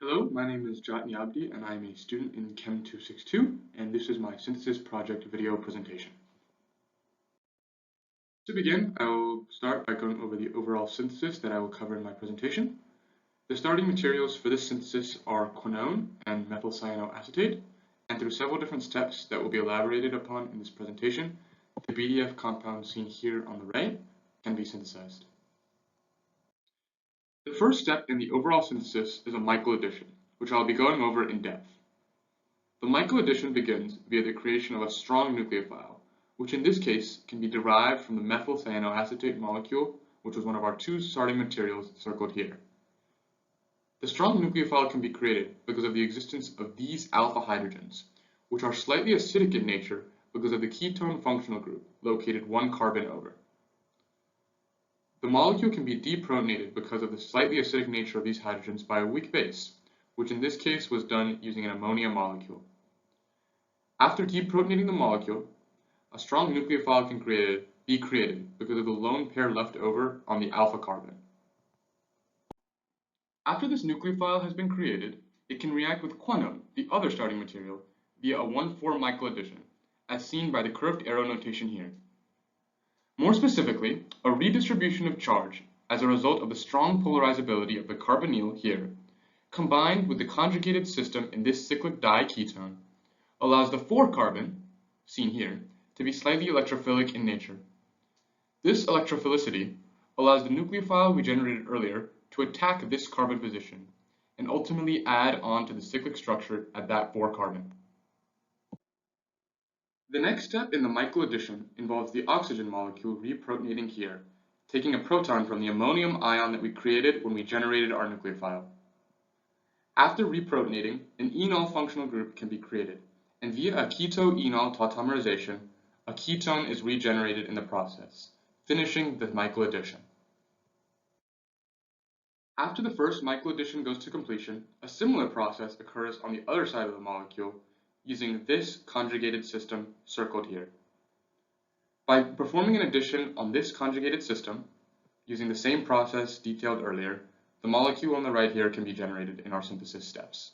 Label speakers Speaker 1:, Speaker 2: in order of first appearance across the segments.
Speaker 1: Hello, my name is Jaatani Abdi and I'm a student in Chem 262 and this is my synthesis project video presentation. To begin, I will start by going over the overall synthesis that I will cover in my presentation. The starting materials for this synthesis are quinone and methyl cyanoacetate, and through several different steps that will be elaborated upon in this presentation, the BDF compound seen here on the right can be synthesized. The first step in the overall synthesis is a Michael addition, which I'll be going over in depth. The Michael addition begins via the creation of a strong nucleophile, which in this case can be derived from the methyl cyanoacetate molecule, which was one of our two starting materials circled here. The strong nucleophile can be created because of the existence of these alpha hydrogens, which are slightly acidic in nature because of the ketone functional group located one carbon over. The molecule can be deprotonated because of the slightly acidic nature of these hydrogens by a weak base, which in this case was done using an ammonia molecule. After deprotonating the molecule, a strong nucleophile can be created because of the lone pair left over on the alpha carbon. After this nucleophile has been created, it can react with quinone, the other starting material, via a 1,4 Michael addition, as seen by the curved arrow notation here. More specifically, a redistribution of charge as a result of the strong polarizability of the carbonyl here, combined with the conjugated system in this cyclic diketone, allows the 4 carbon, seen here, to be slightly electrophilic in nature. This electrophilicity allows the nucleophile we generated earlier to attack this carbon position, and ultimately add on to the cyclic structure at that 4 carbon. The next step in the Michael addition involves the oxygen molecule reprotonating here, taking a proton from the ammonium ion that we created when we generated our nucleophile. After reprotonating, an enol functional group can be created, and via a keto-enol tautomerization, a ketone is regenerated in the process, finishing the Michael addition. After the first Michael addition goes to completion, a similar process occurs on the other side of the molecule, using this conjugated system circled here. By performing an addition on this conjugated system, using the same process detailed earlier, the molecule on the right here can be generated in our synthesis steps.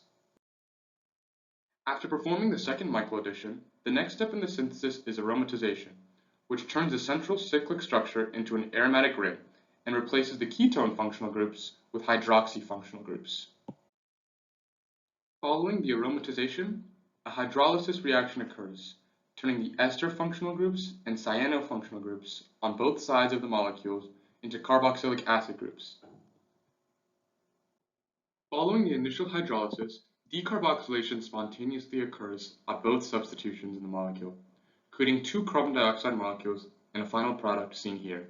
Speaker 1: After performing the second Michael addition, the next step in the synthesis is aromatization, which turns the central cyclic structure into an aromatic ring and replaces the ketone functional groups with hydroxy functional groups. Following the aromatization, a hydrolysis reaction occurs, turning the ester functional groups and cyano functional groups on both sides of the molecules into carboxylic acid groups. Following the initial hydrolysis, decarboxylation spontaneously occurs at both substitutions in the molecule, creating 2 carbon dioxide molecules and a final product seen here.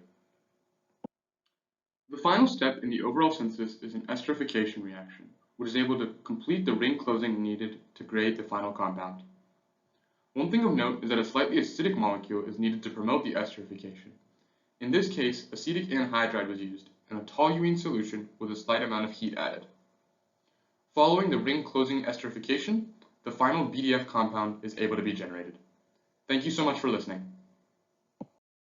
Speaker 1: The final step in the overall synthesis is an esterification reaction, which is able to complete the ring closing needed to create the final compound. One thing of note is that a slightly acidic molecule is needed to promote the esterification. In this case, acetic anhydride was used, and a toluene solution with a slight amount of heat added. Following the ring closing esterification, the final BDF compound is able to be generated. Thank you so much for listening.